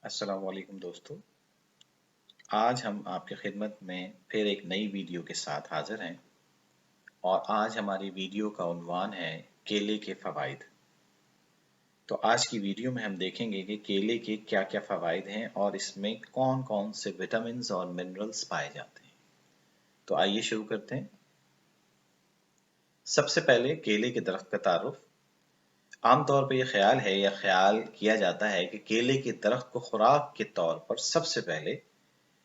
अस्सलाम वालेकुम दोस्तों। आज हम आपकी खिदमत में फिर एक नई वीडियो के साथ हाजिर हैं और आज हमारी वीडियो का उन्वान है केले के फ़वाइद। तो आज की वीडियो में हम देखेंगे कि केले के क्या क्या फ़वाइद हैं और इसमें कौन कौन से विटामिन्स और मिनरल्स पाए जाते हैं। तो आइए शुरू करते हैं। सबसे पहले केले के दरख्त का तारुफ। आमतौर पर यह ख्याल है या ख्याल किया जाता है कि केले के दरख्त को खुराक के तौर पर सबसे पहले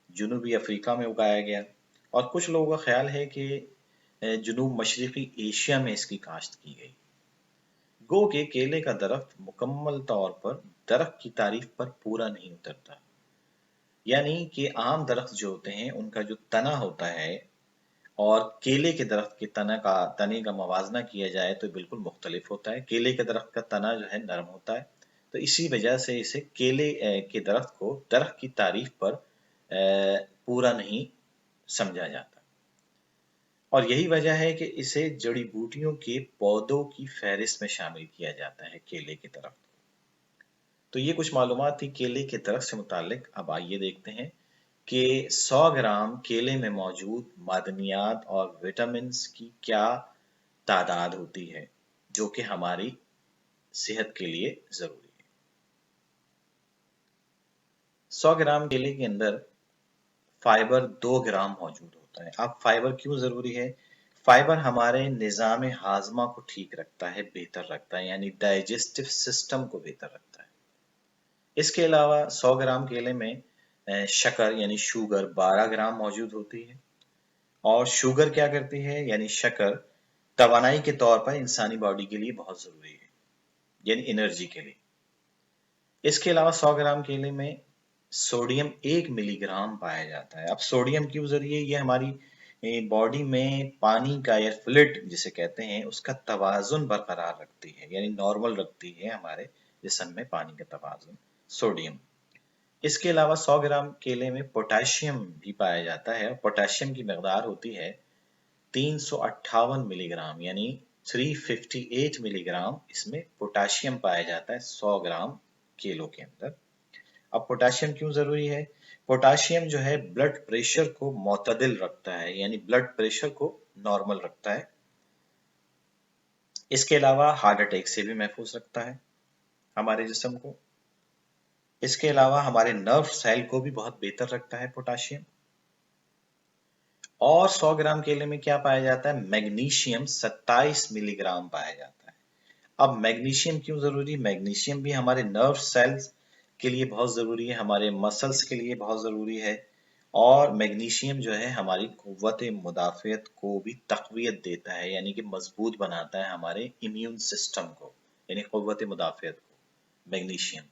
जनूबी अफ्रीका में उगाया गया और कुछ लोगों का ख्याल है कि जनूब मशरक़ी एशिया में इसकी काश्त की गई। गो के केले का दरख्त मुकम्मल तौर पर दरख्त की तारीफ पर पूरा नहीं उतरता, यानी कि आम दरख्त जो होते हैं उनका जो तना होता है और केले के दरख्त के तने का मवाजना किया जाए तो बिल्कुल मुख्तलिफ होता है। केले के दरख्त का तना जो है नरम होता है, तो इसी वजह से इसे केले के दरख्त को दरख्त की तारीफ पर पूरा नहीं समझा जाता और यही वजह है कि इसे जड़ी बूटियों के पौधों की फहरिस्त में शामिल किया जाता है केले के दरख्त। तो ये कुछ मालूमात थी केले के दरख्त से मुतालिक। अब आइए देखते हैं कि 100 ग्राम केले में मौजूद मादनियात और विटामिन्स की क्या तादाद होती है जो कि हमारी सेहत के लिए जरूरी है। 100 ग्राम केले के अंदर फाइबर 2 ग्राम मौजूद होता है। अब फाइबर क्यों जरूरी है? फाइबर हमारे निज़ाम हाजमा को ठीक रखता है, बेहतर रखता है, यानी डाइजेस्टिव सिस्टम को बेहतर रखता है। इसके अलावा 100 ग्राम केले में शक्कर यानी शुगर 12 ग्राम मौजूद होती है और शुगर क्या करती है यानी शक्कर तवानाई के तौर पर इंसानी बॉडी के लिए बहुत जरूरी है, यानी एनर्जी के लिए। इसके अलावा 100 ग्राम केले में सोडियम 1 मिलीग्राम पाया जाता है। अब सोडियम क्यों जरूरी है? ये हमारी बॉडी में पानी का या फ्लूइड जिसे कहते हैं उसका तवाजुन बरकरार रखती है, यानी नॉर्मल रखती है हमारे जिस्म में पानी का तवाजुन, सोडियम। इसके अलावा 100 ग्राम केले में पोटेशियम भी पाया जाता है। पोटेशियम की मकदार होती है 358 मिलीग्राम, यानी 358 मिलीग्राम इसमें पोटेशियम पाया जाता है 100 ग्राम केलों के अंदर। अब पोटेशियम क्यों जरूरी है? पोटेशियम जो है ब्लड प्रेशर को मोतदिल रखता है, यानी ब्लड प्रेशर को नॉर्मल रखता है। इसके अलावा हार्ट अटैक से भी महफूज रखता है हमारे जिस्म को। इसके अलावा हमारे नर्व सेल को भी बहुत बेहतर रखता है पोटेशियम। और 100 ग्राम केले में क्या पाया जाता है? मैग्नीशियम 27 मिलीग्राम पाया जाता है। अब मैग्नीशियम क्यों जरूरी? मैग्नीशियम भी हमारे नर्व सेल्स के लिए बहुत जरूरी है, हमारे मसल्स के लिए बहुत जरूरी है और मैग्नीशियम जो है हमारी कुव्वत मुदाफ़ियत को भी तक़वियत देता है, यानी कि मजबूत बनाता है हमारे इम्यून सिस्टम को, यानी कुव्वत मुदाफ़ियत को मैग्नीशियम।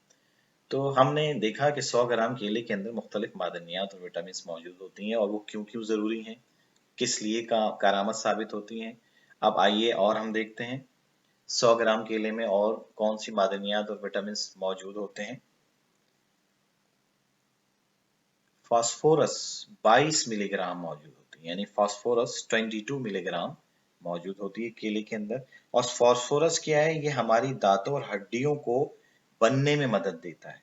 तो हमने देखा कि 100 ग्राम केले के अंदर मुख्तलिफ मादनियात और विटामिन मौजूद होती हैं और वो क्यों क्यों ज़रूरी हैं, किस लिए कारामद साबित होती हैं। अब आइए और हम देखते हैं 100 ग्राम केले में और कौन सी मादनियात और विटामिन मौजूद होते हैं। फास्फोरस 22 मिलीग्राम मौजूद होती है, यानी फास्फोरस 22 मिलीग्राम मौजूद होती है केले के अंदर। और फास्फोरस क्या है? ये हमारी दांतों और हड्डियों को बनने में मदद देता है।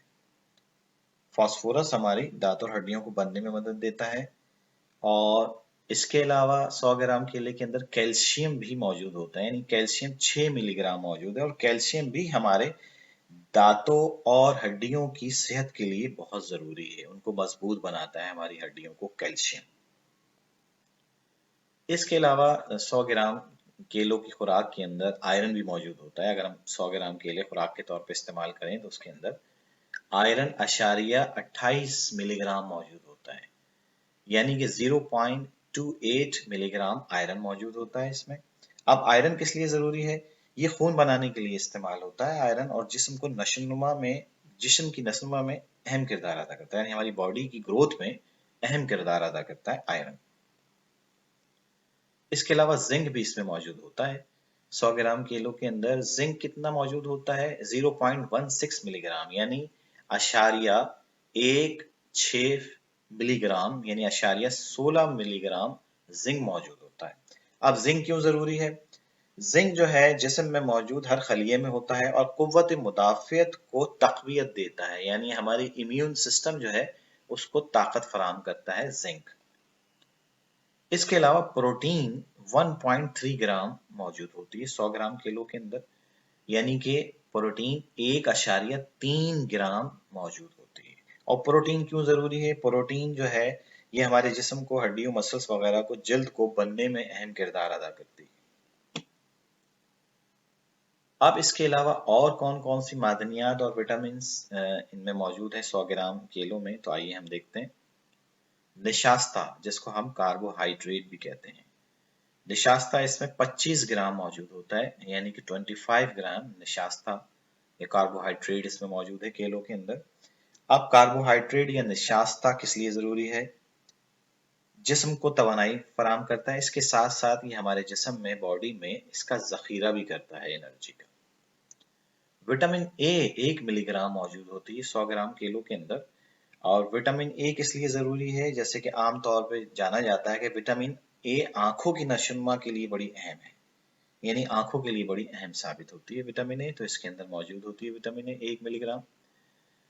फास्फोरस हमारी दांत और हड्डियों को बनने में मदद देता है। और इसके अलावा 100 ग्राम केले के अंदर कैल्शियम भी मौजूद होता है, यानी कैल्शियम 6 मिलीग्राम मौजूद है और कैल्शियम भी हमारे दांतों और हड्डियों की सेहत के लिए बहुत जरूरी है, उनको मजबूत बनाता है हमारी हड्डियों को कैल्शियम। इसके अलावा 100 ग्राम केलों की खुराक के अंदर आयरन भी मौजूद होता है। अगर हम 100 ग्राम केले खुराक के तौर पर इस्तेमाल करें तो उसके अंदर आयरन अशारिया 28 मिलीग्राम मौजूद होता है, यानी कि 0.28 मिलीग्राम आयरन मौजूद होता है इसमें। अब आयरन किस लिए जरूरी है? ये खून बनाने के लिए इस्तेमाल होता है आयरन और जिस्म की नशोनुमा में अहम किरदार अदा करता है, यानी हमारी बॉडी की ग्रोथ में अहम किरदार अदा करता है आयरन। इसके अलावा जिंक भी इसमें मौजूद होता है। 100 ग्राम केलों के अंदर जिंक कितना मौजूद होता है? 0.16 मिलीग्राम, यानी अशारिया 16 मिलीग्राम, यानी अशारिया 16 मिलीग्राम जिंक मौजूद होता है। अब जिंक क्यों जरूरी है? जिंक जो है जिस्म में मौजूद हर खलिये में होता है और कुव्वत मुदाफ़ियत को तक़वियत देता है, यानी हमारी इम्यून सिस्टम जो है उसको ताकत फराहम करता है जिंक। इसके अलावा प्रोटीन 1.3 ग्राम मौजूद होती है 100 ग्राम किलो के अंदर, यानी कि प्रोटीन 1.3 ग्राम मौजूद होती है। और प्रोटीन क्यों जरूरी है? प्रोटीन जो है ये हमारे जिस्म को, हड्डियों, मसल्स वगैरह को, जल्द को बनने में अहम किरदार अदा करती है। अब इसके अलावा और कौन कौन सी मादनियात और विटामिन्स इनमें मौजूद है 100 ग्राम केलों में, तो आइए हम देखते हैं। निशास्ता, जिसको हम कार्बोहाइड्रेट भी कहते हैं, निशास्ता इसमें 25 ग्राम मौजूद होता है, यानी कि 25 ग्राम निशास्ता या कार्बोहाइड्रेट इसमें मौजूद है केलों के अंदर। अब कार्बोहाइड्रेट या निशास्ता किस लिए जरूरी है? जिस्म को तवानाई फराहम करता है, इसके साथ साथ ये हमारे जिस्म में, बॉडी में इसका जखीरा भी करता है एनर्जी का। विटामिन ए 1 मिलीग्राम मौजूद होती है 100 ग्राम केलों के अंदर। और विटामिन ए किस लिए जरूरी है? जैसे कि आम तौर पे जाना जाता है कि विटामिन ए आंखों की नशोनुमा के लिए बड़ी अहम है, यानी आंखों के लिए बड़ी अहम साबित होती है विटामिन ए, तो इसके अंदर मौजूद होती है vitamin A 1 milligram.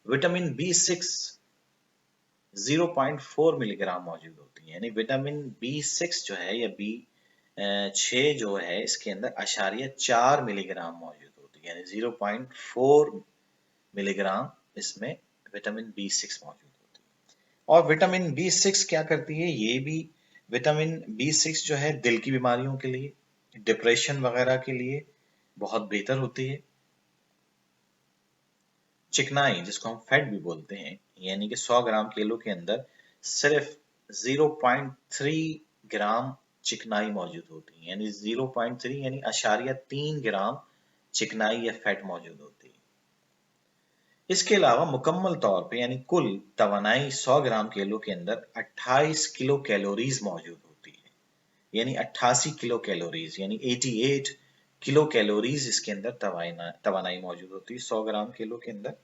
Vitamin B6 0.4 milligram मौजूद होती है, यानी विटामिन B6 जो है या B6 जो है इसके अंदर 0.4 मिलीग्राम मौजूद होती है, यानी 0.4 मिलीग्राम इसमें विटामिन B6 मौजूद होती है। और विटामिन B6 क्या करती है? ये भी विटामिन B6 जो है दिल की बीमारियों के लिए, डिप्रेशन वगैरह के लिए बहुत बेहतर होती है। चिकनाई, जिसको हम फैट भी बोलते हैं, यानी कि 100 ग्राम केलों के अंदर सिर्फ 0.3 ग्राम चिकनाई मौजूद होती है, यानी 0.3 यानी 0.3 ग्राम चिकनाई या फैट मौजूद होती है। इसके अलावा मुकम्मल तौर पे यानी कुल तवानाई 100 ग्राम केलों के अंदर 28 किलो कैलोरीज मौजूद होती है, यानी 88 किलो कैलोरीज, यानी 88 किलो कैलोरीज इसके अंदर तवानाई मौजूद होती है 100 ग्राम केलों के अंदर।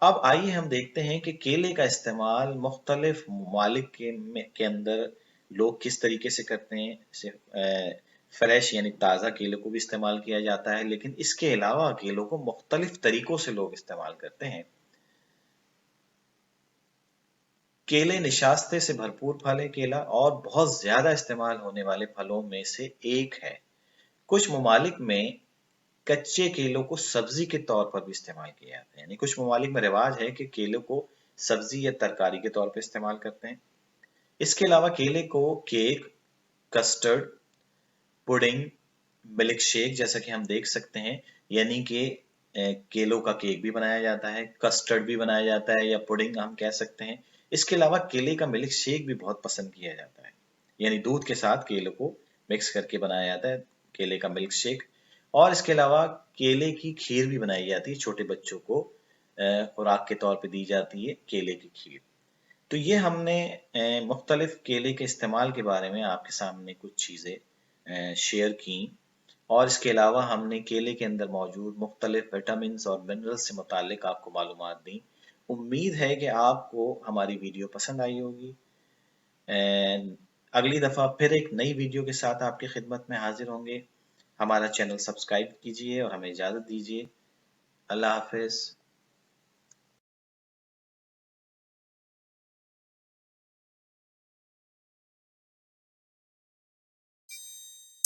अब आइए हम देखते हैं कि केले का इस्तेमाल मुख्तलिफ ममालिक के अंदर लोग किस तरीके से करते हैं। जैसे फ्रेश यानी ताज़ा केले को भी इस्तेमाल किया जाता है, लेकिन इसके अलावा केलों को मुख्तलिफ तरीकों से लोग इस्तेमाल करते हैं। केले निशास्ते से भरपूर फल है केला, और बहुत ज्यादा इस्तेमाल होने वाले फलों में से एक है। कुछ ममालिक में कच्चे केलों को सब्जी के तौर पर भी इस्तेमाल किया जाता है, यानी कुछ ममालिक में रिवाज है कि केलों को सब्जी या तरकारी के तौर पर इस्तेमाल करते हैं। इसके अलावा केले को cake, custard, pudding, milk shake, जैसा कि हम देख सकते हैं, यानी कि केलों का केक भी बनाया जाता है, कस्टर्ड भी बनाया जाता है, या पुडिंग हम कह सकते हैं। इसके अलावा केले का मिल्क शेक भी बहुत पसंद किया जाता है, यानी दूध के साथ केलों को मिक्स करके बनाया जाता है केले का मिल्क शेक। और इसके अलावा केले की खीर भी बनाई जाती है, छोटे बच्चों को खुराक के तौर पे दी जाती है केले की खीर। तो ये हमने मुख्तलिफ केले के इस्तेमाल के बारे में आपके सामने कुछ चीज़ें शेयर की, और इसके अलावा हमने केले के अंदर मौजूद मुख्तलिफ विटामिन्स और मिनरल्स से मुतालिक आपको मालूमात दी। उम्मीद है कि आपको हमारी वीडियो पसंद आई होगी। अगली दफ़ा फिर एक नई वीडियो के साथ आपकी खिदमत में हाजिर होंगे। हमारा चैनल सब्सक्राइब कीजिए और हमें इजाज़त दीजिए। अल्लाह हाफ़िज़।